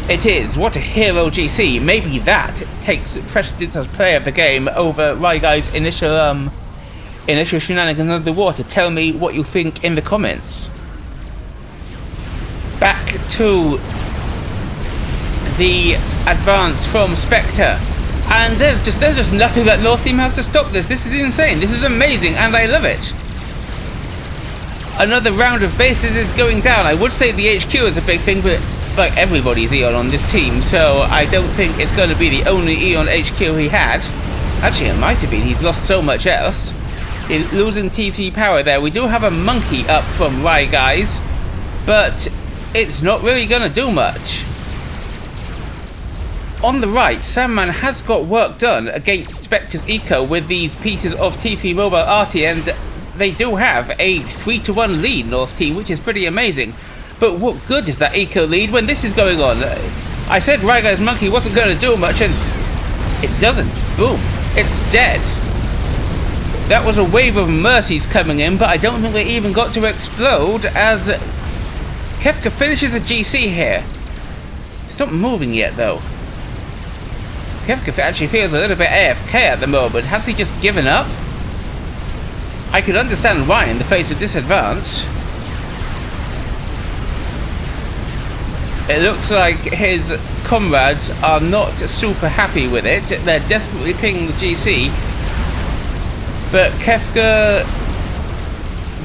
It is. What a hero GC. Maybe that takes precedence as player of the game over RyGuys' initial shenanigans under the water. Tell me what you think in the comments. Back to the advance from Spectre. And there's just nothing that North Team has to stop this. This is insane. This is amazing, and I love it. Another round of bases is going down. I would say the HQ is a big thing, but like everybody's Eon on this team, so I don't think it's going to be the only Eon HQ he had. Actually, it might have been. He's lost so much else. He's losing T3 power there. We do have a monkey up from RyGuys, but it's not really going to do much. On the right, Sandman has got work done against Spectre's Eco with these pieces of T3 Mobile Arty, and they do have a 3-1 lead, North Team, which is pretty amazing. But what good is that Eco lead when this is going on? I said RyGuys Monkey wasn't going to do much, and it doesn't. Boom. It's dead. That was a wave of mercies coming in, but I don't think they even got to explode as Kefka finishes a GC here. It's not moving yet, though. Kefka actually feels a little bit AFK at the moment. Has he just given up? I could understand why in the face of this advance. It looks like his comrades are not super happy with it. They're desperately pinging the GC. But Kefka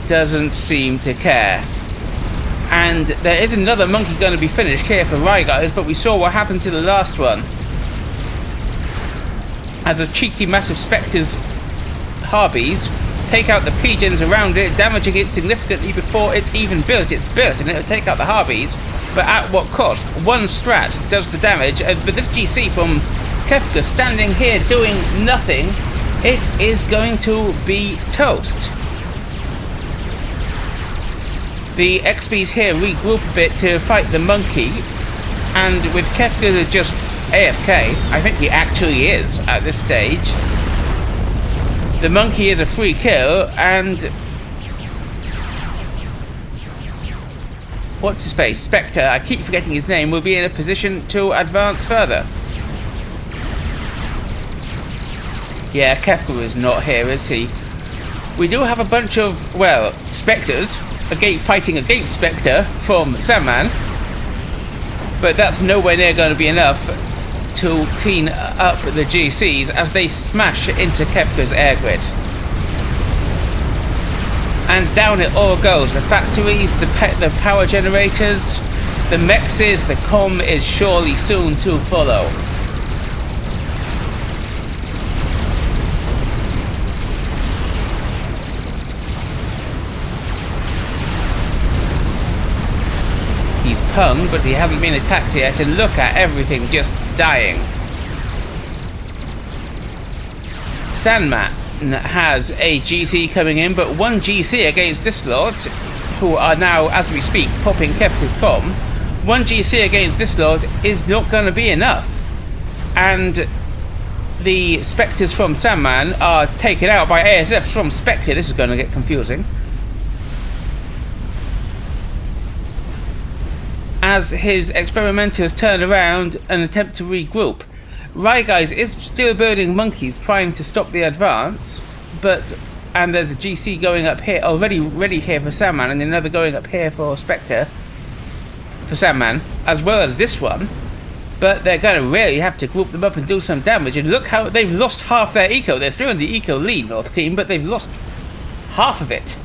doesn't seem to care. And there is another monkey going to be finished here for RyGuys, but we saw what happened to the last one. As a cheeky massive Spectre's Harbies take out the pigeons around it, damaging it significantly before it's even built. It's built and it'll take out the Harbies. But at what cost? One strat does the damage, but this GC from Kefka standing here doing nothing, it is going to be toast. The XPs here regroup a bit to fight the monkey, and with Kefka just AFK, I think he actually is at this stage, the monkey is a free kill, and what's his face? Spectre, I keep forgetting his name, will be in a position to advance further. Yeah, Kefka is not here, is he? We do have a bunch of, well, Spectres fighting against Spectre from Sandman, but that's nowhere near going to be enough to clean up the GCs as they smash into Kefka's air grid. And down it all goes. The factories, the power generators, the mexes, the comm is surely soon to follow. He's pung, but he hasn't been attacked yet, and look at everything just dying. Sandman has a GC coming in, but one GC against this lot, who are now, as we speak, popping Kefka's comm. One GC against this lot is not going to be enough. And the Spectres from Sandman are taken out by ASFs from Spectre. This is going to get confusing. As his experimenters turn around and attempt to regroup. RyGuys is still building monkeys, trying to stop the advance, and there's a GC going up here, already ready here for Sandman, and another going up here for Spectre, for Sandman, as well as this one, but they're going to really have to group them up and do some damage, and look how they've lost half their eco. They're still in the eco lead, North Team, but they've lost half of it,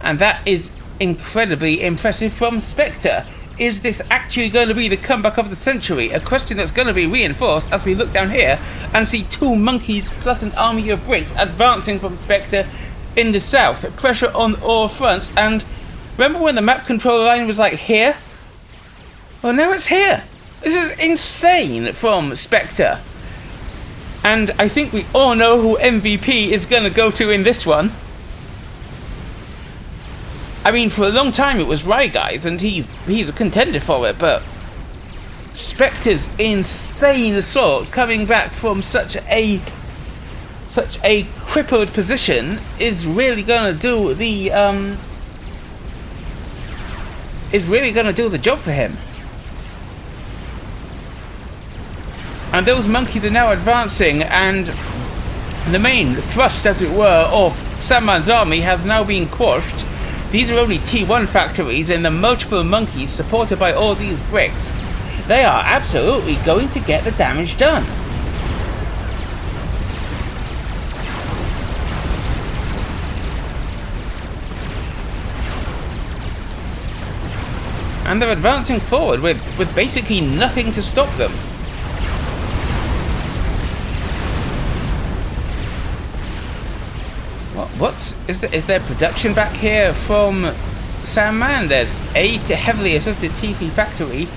and that is incredibly impressive from Spectre. is this actually going to be the comeback of the century? A question that's going to be reinforced as we look down here and see two monkeys plus an army of bricks advancing from Spectre in the south. Pressure on all fronts, and remember when the map control line was like here? Well, now it's here. This is insane from Spectre. And I think we all know who MVP is going to go to in this one. I mean, for a long time it was RyGuys, and he's a contender for it, but Spectre's insane assault coming back from such a crippled position is really gonna do the job for him. And those monkeys are now advancing, and the main thrust, as it were, of Sandman's army has now been quashed. These are only T1 factories, and the multiple monkeys supported by all these bricks, they are absolutely going to get the damage done. And they're advancing forward with basically nothing to stop them. Is there production back here from Sandman? There's a heavily assisted T3 factory,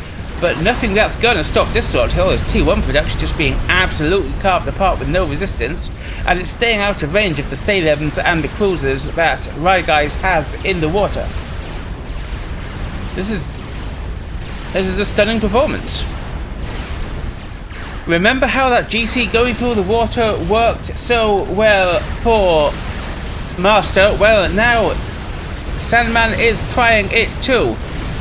but nothing that's gonna stop this sort. Hill is T1 production just being absolutely carved apart with no resistance, and it's staying out of range of the Sailors and the cruisers that RyGuys has in the water. This is a stunning performance. Remember how that GC going through the water worked so well for Master? Well, now Sandman is trying it too.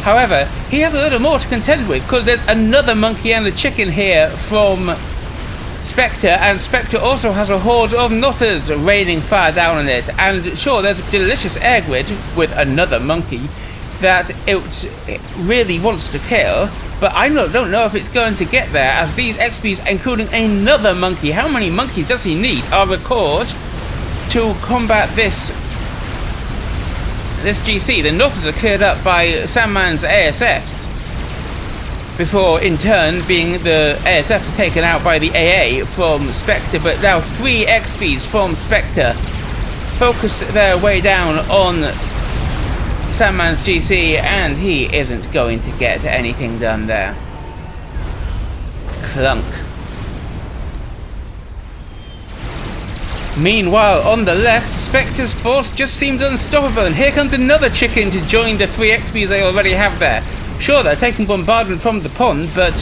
However, he has a little more to contend with, because there's another monkey and a chicken here from Spectre, and Spectre also has a horde of Nothers raining fire down on it. And sure, there's a delicious air grid with another monkey that it really wants to kill, but I don't know if it's going to get there, as these XPs, including another monkey, how many monkeys does he need, are required to combat this GC. The Nothers are cleared up by Sandman's ASFs, before in turn being the ASFs are taken out by the AA from Spectre. But now 3 XPs from Spectre focus their way down on Sandman's GC, and he isn't going to get anything done there. Clunk. Meanwhile, on the left, Spectre's force just seems unstoppable, and here comes another chicken to join the 3 XPs they already have there. Sure, they're taking bombardment from the pond, but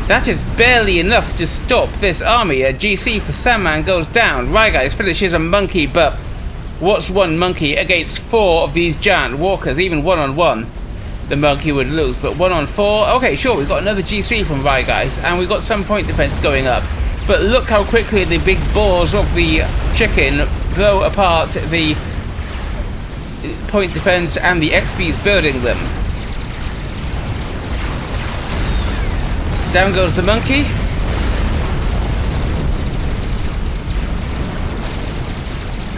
that is barely enough to stop this army. A GC for Sandman goes down. RyGuys finishes a monkey, but what's one monkey against 4 of these giant walkers? Even one-on-one, the monkey would lose, but 1-on-4, okay, sure, we've got another GC from RyGuys, and we've got some point defense going up. But look how quickly the big balls of the chicken blow apart the point defense and the XPs building them. Down goes the monkey.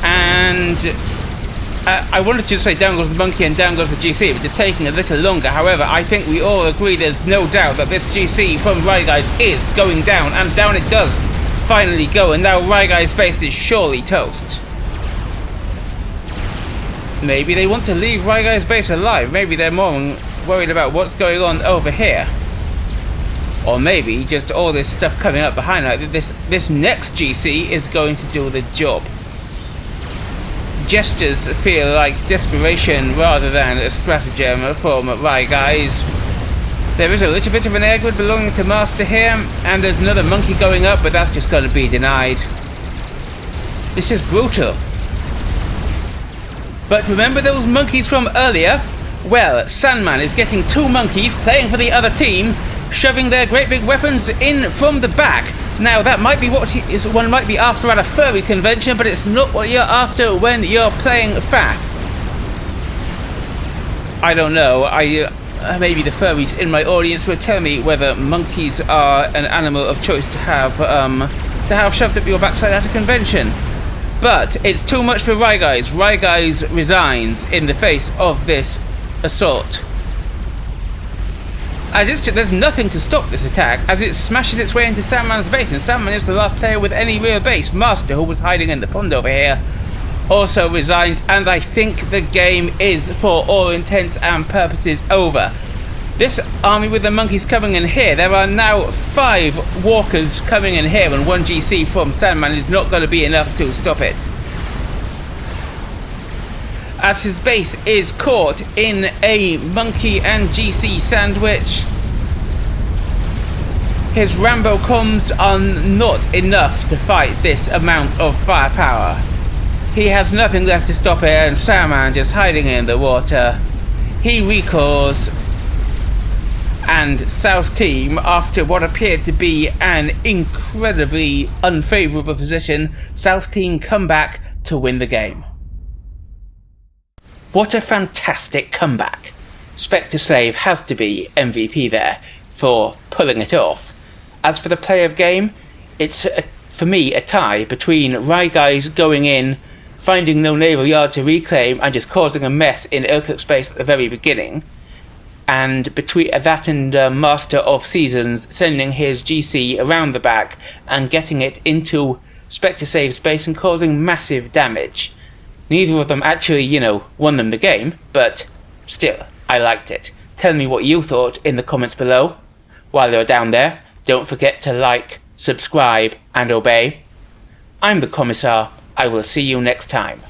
And I wanted to say down goes the monkey and down goes the GC, but it's taking a little longer. However, I think we all agree there's no doubt that this GC from RyGuys is going down, and down it does finally go, and now RyGuys' base is surely toast. Maybe they want to leave RyGuys' base alive. Maybe they're more worried about what's going on over here. Or maybe just all this stuff coming up behind, like this next GC is going to do the job. Gestures feel like desperation rather than a stratagem from RyGuys. There is a little bit of an air grid belonging to Master here, and there's another monkey going up, but that's just going to be denied. This is brutal. But remember those monkeys from earlier? Well, Sandman is getting 2 monkeys playing for the other team, shoving their great big weapons in from the back. Now, that might be what one might be after at a furry convention, but it's not what you're after when you're playing FAF. I don't know. Maybe the furries in my audience will tell me whether monkeys are an animal of choice to have shoved up your backside at a convention. But it's too much for RyGuys. RyGuys resigns in the face of this assault. There's nothing to stop this attack as it smashes its way into Sandman's base, and Sandman is the last player with any real base. Master, who was hiding in the pond over here, also resigns, and I think the game is, for all intents and purposes, over. This army with the monkeys coming in here, there are now 5 walkers coming in here, and 1 GC from Sandman is not going to be enough to stop it, as his base is caught in a monkey and GC sandwich. His Rambo comms are not enough to fight this amount of firepower. He has nothing left to stop it, and Sandman just hiding in the water. He recalls, and South Team, after what appeared to be an incredibly unfavourable position, South Team come back to win the game. What a fantastic comeback. Spectre Slave has to be MVP there for pulling it off. As for the play of game, it's for me a tie between RyGuys going in, finding no naval yard to reclaim and just causing a mess in Ilcux space at the very beginning, and between that and Master of Seasons sending his GC around the back and getting it into Spectre Slave's base and causing massive damage. Neither of them actually, won them the game, but still, I liked it. Tell me what you thought in the comments below. While you're down there, don't forget to like, subscribe, and obey. I'm the Commissar. I will see you next time.